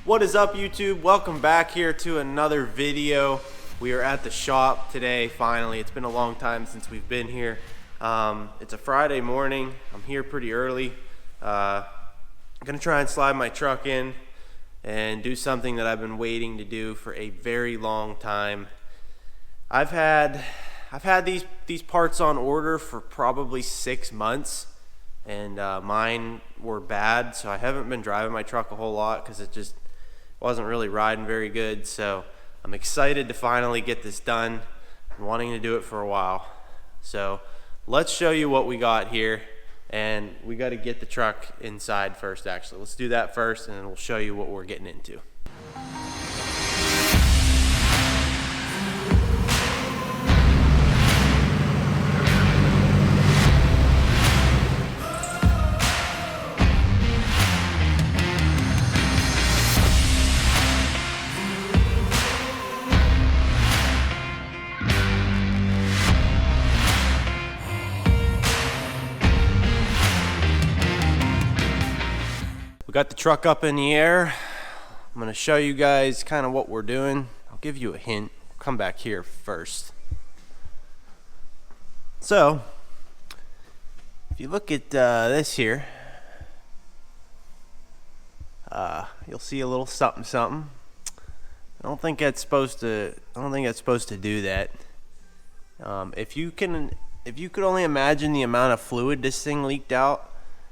What is up, YouTube? Welcome back here to another video. We are at the shop today, finally. It's been a long time since we've been here. It's a Friday morning. I'm here pretty early. I'm gonna try and slide my truck in and do something that I've been waiting to do for a very long time. I've had these parts on order for probably 6 months, and mine were bad, so I haven't been driving my truck a whole lot because it just wasn't really riding very good. So I'm excited to finally get this done. I'm wanting to do it for a while. So let's show you what we got here, and we got to get the truck inside first. Actually, let's do that first, and then we'll show you what we're getting into. We got the truck up in the air. I'm gonna show you guys kind of what we're doing. I'll give you a hint. Come back here first. So, if you look at this here, you'll see a little something something. I don't think that's supposed to do that. If you could only imagine the amount of fluid this thing leaked out.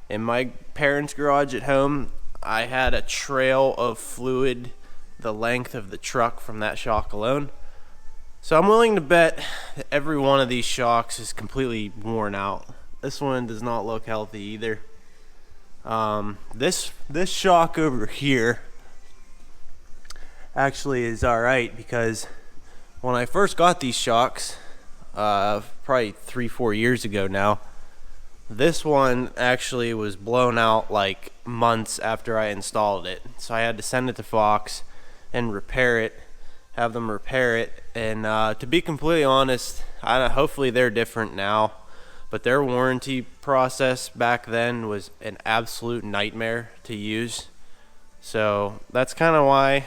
In my parents' garage at home, I had a trail of fluid the length of the truck from that shock alone. So I'm willing to bet that every one of these shocks is completely worn out. This one does not look healthy either. This shock over here actually is alright, because when I first got these shocks, probably 3-4 years ago now, this one actually was blown out like months after I installed it. So I had to send it to Fox and have them repair it. And to be completely honest, hopefully they're different now, but their warranty process back then was an absolute nightmare to use. So that's kind of why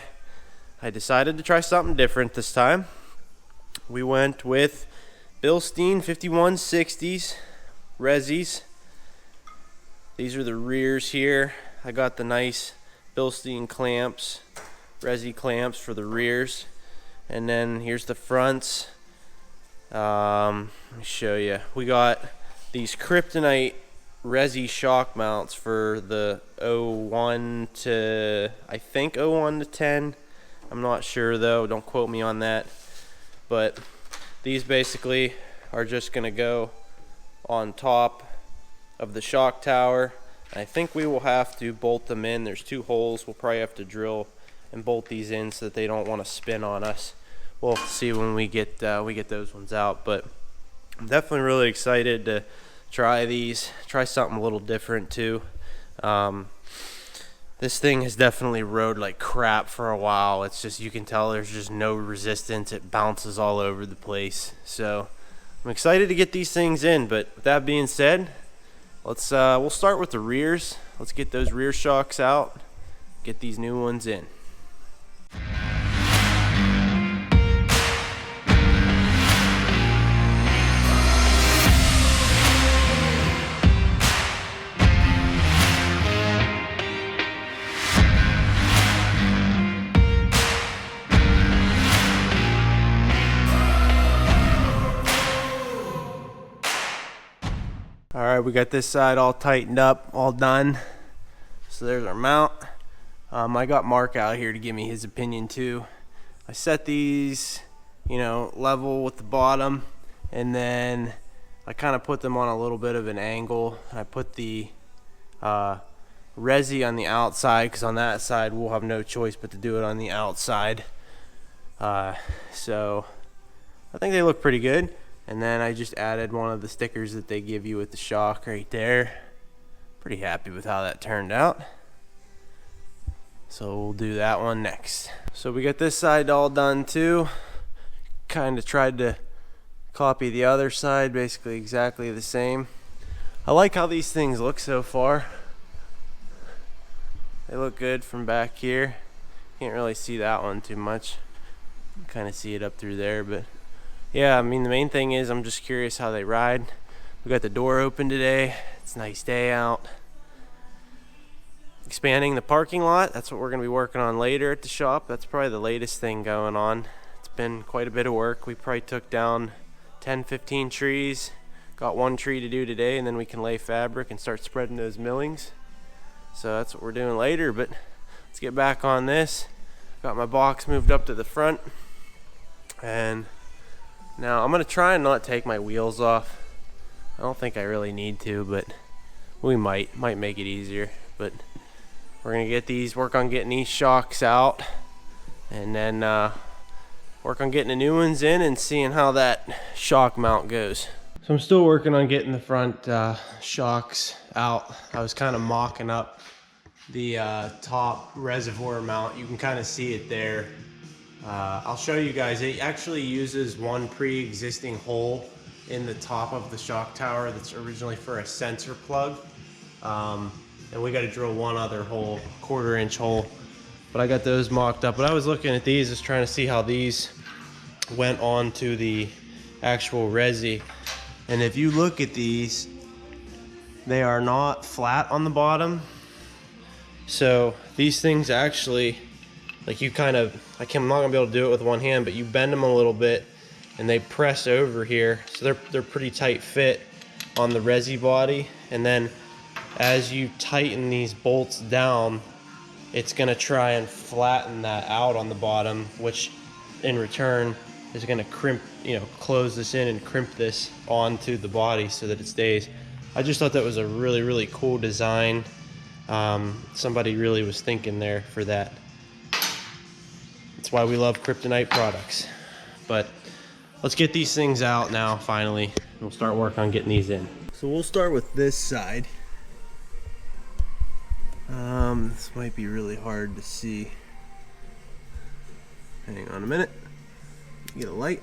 I decided to try something different this time. We went with Bilstein 5160s. Resis. These are the rears here. I got the nice Bilstein clamps, Resi clamps for the rears, and then here's the fronts. Let me show you. We got these kryptonite Resi shock mounts for the 01 to, I think 01 to 10. I'm not sure though. Don't quote me on that. But these basically are just gonna go on top of the shock tower. I think we will have to bolt them in. There's 2 holes. We'll probably have to drill and bolt these in so that they don't want to spin on us. We'll see when we get those ones out. But I'm definitely really excited to try these. Try something a little different too. This thing has definitely rode like crap for a while. It's just, you can tell there's just no resistance. It bounces all over the place. So I'm excited to get these things in, but with that being said, we'll start with the rears. Let's get those rear shocks out, get these new ones in. Alright, we got this side all tightened up, all done. So there's our mount. I got Mark out here to give me his opinion too. I set these, level with the bottom, and then I kind of put them on a little bit of an angle. I put the Resi on the outside, because on that side we'll have no choice but to do it on the outside. So I think they look pretty good. And then I just added one of the stickers that they give you with the shock right there. Pretty happy with how that turned out. So we'll do that one next. So we got this side all done too. Kind of tried to copy the other side, basically exactly the same. I like how these things look so far. They look good from back here. Can't really see that one too much. Kind of see it up through there, but yeah, I mean, the main thing is I'm just curious how they ride. We got the door open today. It's a nice day out. Expanding the parking lot, that's what we're going to be working on later at the shop. That's probably the latest thing going on. It's been quite a bit of work. We probably took down 10-15 trees. Got one tree to do today, and then we can lay fabric and start spreading those millings. So that's what we're doing later, but let's get back on this. Got my box moved up to the front, and now I'm going to try and not take my wheels off. I don't think I really need to, but we might make it easier. But we're going to work on getting these shocks out, and then work on getting the new ones in and seeing how that shock mount goes. So I'm still working on getting the front shocks out. I was kind of mocking up the top reservoir mount. You can kind of see it there. I'll show you guys. It actually uses one pre-existing hole in the top of the shock tower that's originally for a sensor plug. And we got to drill one other hole, 1/4 inch hole. But I got those mocked up. But I was looking at these, just trying to see how these went on to the actual resi. And if you look at these, they are not flat on the bottom. So these things actually, like, you kind of, I'm not gonna be able to do it with one hand, but you bend them a little bit and they press over here. So they're pretty tight fit on the resi body. And then as you tighten these bolts down, it's gonna try and flatten that out on the bottom, which in return is gonna crimp, close this in and crimp this onto the body so that it stays. I just thought that was a really, really cool design. Somebody really was thinking there for that. That's why we love Kryptonite products. But let's get these things out now, finally. We'll start work on getting these in. So we'll start with this side. This might be really hard to see. Hang on a minute. Get a light.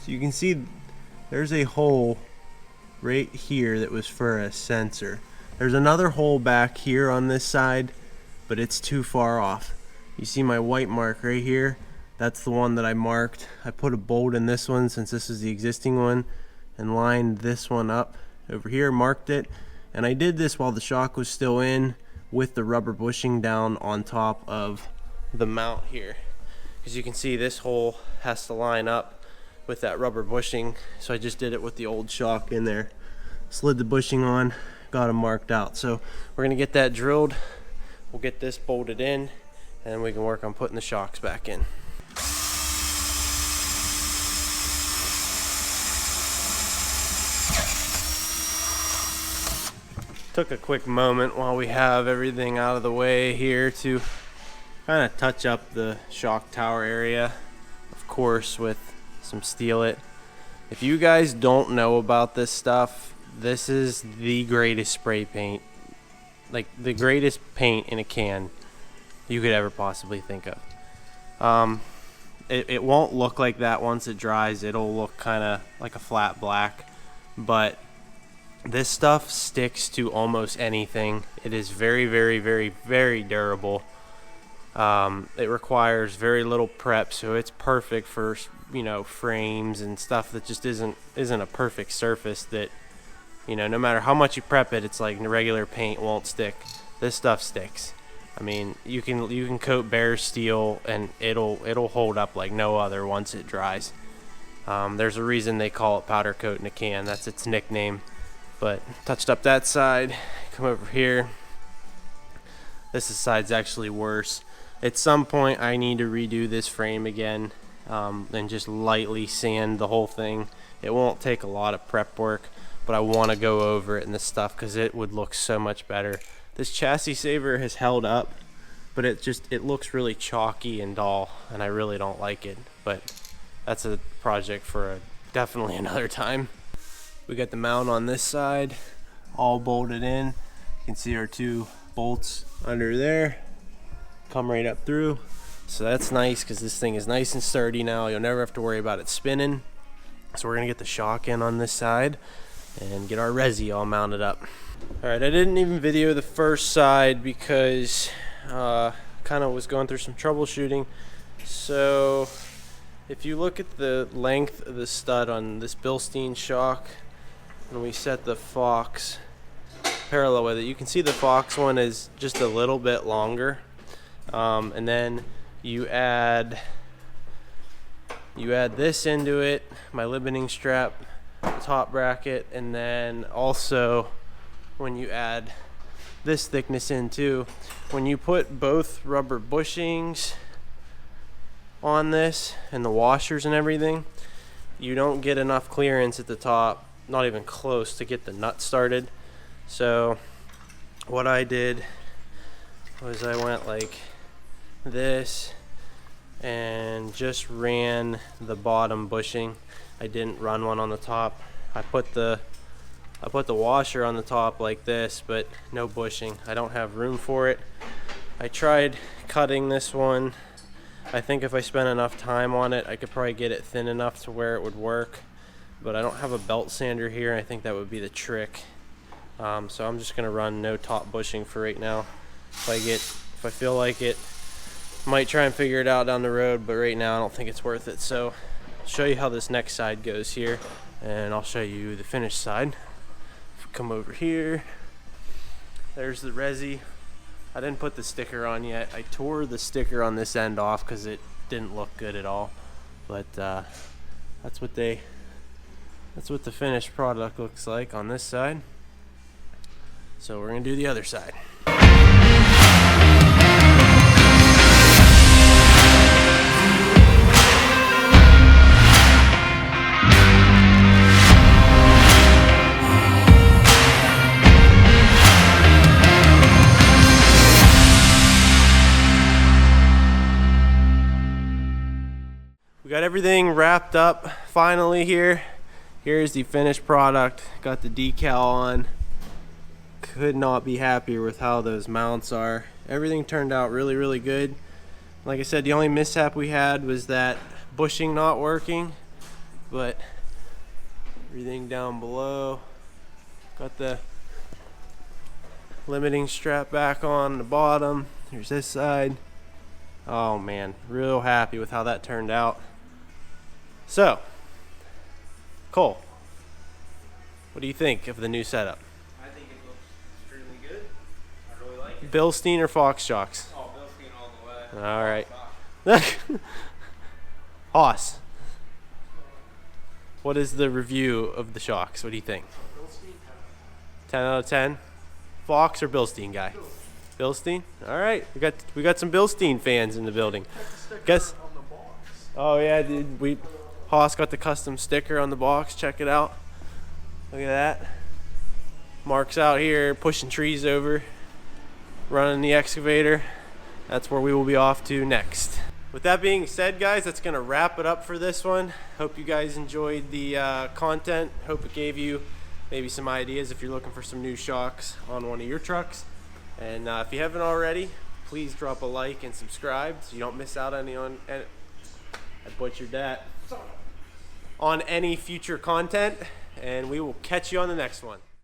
So you can see there's a hole right here that was for a sensor. There's another hole back here on this side, but it's too far off. You see my white mark right here? That's the one that I marked. I put a bolt in this one since this is the existing one and lined this one up over here, marked it. And I did this while the shock was still in with the rubber bushing down on top of the mount here. As you can see, this hole has to line up with that rubber bushing. So I just did it with the old shock in there. Slid the bushing on, got them marked out. So we're gonna get that drilled. We'll get this bolted in, and then we can work on putting the shocks back in. Took a quick moment while we have everything out of the way here to kind of touch up the shock tower area, of course, with some Steel-It. If you guys don't know about this stuff, this is the greatest spray paint, like the greatest paint in a can you could ever possibly think of. It won't look like that once it dries. It'll look kind of like a flat black, but this stuff sticks to almost anything. It is very, very, very, very durable. It requires very little prep, so it's perfect for, frames and stuff that just isn't a perfect surface that, no matter how much you prep it, it's like regular paint won't stick. This stuff sticks. I mean, you can coat bare steel and it'll hold up like no other once it dries. There's a reason they call it powder coat in a can. That's its nickname. But touched up that side. Come over here. This side's actually worse. At some point I need to redo this frame again, and just lightly sand the whole thing. It won't take a lot of prep work, but I want to go over it in this stuff because it would look so much better. This chassis saver has held up, but it looks really chalky and dull, and I really don't like it. But that's a project for definitely another time. We got the mount on this side all bolted in. You can see our 2 bolts under there come right up through. So that's nice because this thing is nice and sturdy now. You'll never have to worry about it spinning. So we're gonna get the shock in on this side and get our resi all mounted up. All right, I didn't even video the first side because kind of was going through some troubleshooting. So if you look at the length of the stud on this Bilstein shock, and we set the Fox parallel with it, you can see the Fox one is just a little bit longer. And then you add this into it, my limiting strap, top bracket, and then also when you add this thickness in too, when you put both rubber bushings on this and the washers and everything, you don't get enough clearance at the top, not even close, to get the nut started. So what I did was I went like this and just ran the bottom bushing. I didn't run one on the top. I put the washer on the top like this, but no bushing. I don't have room for it. I tried cutting this one. I think if I spent enough time on it, I could probably get it thin enough to where it would work, but I don't have a belt sander here. I think that would be the trick. So I'm just gonna run no top bushing for right now. If I feel like it, might try and figure it out down the road, but right now I don't think it's worth it. So I'll show you how this next side goes here, and I'll show you the finished side. If we come over here, there's the resi. I didn't put the sticker on yet. I tore the sticker on this end off because it didn't look good at all. But that's what the finished product looks like on this side. So we're gonna do the other side. We got everything wrapped up finally here. Here's the finished product. Got the decal on. Could not be happier with how those mounts are. Everything turned out really, really good. Like I said, the only mishap we had was that bushing not working, but everything down below. Got the limiting strap back on the bottom. Here's this side. Oh man, real happy with how that turned out. So, Cole, what do you think of the new setup? I think it looks extremely good. I really like it. Bilstein or Fox shocks? Oh, Bilstein all the way. All right. Haas, what is the review of the shocks? What do you think? 10 out of 10. Fox or Bilstein guy? Bilstein. All right. We got some Bilstein fans in the building. Guess. Oh yeah, dude. Haas got the custom sticker on the box. Check it out. Look at that. Mark's out here pushing trees over, running the excavator. That's where we will be off to next. With that being said, guys, that's gonna wrap it up for this one. Hope you guys enjoyed the content. Hope it gave you maybe some ideas if you're looking for some new shocks on one of your trucks. And if you haven't already, please drop a like and subscribe so you don't miss out on I butchered that. On any future content, and we will catch you on the next one.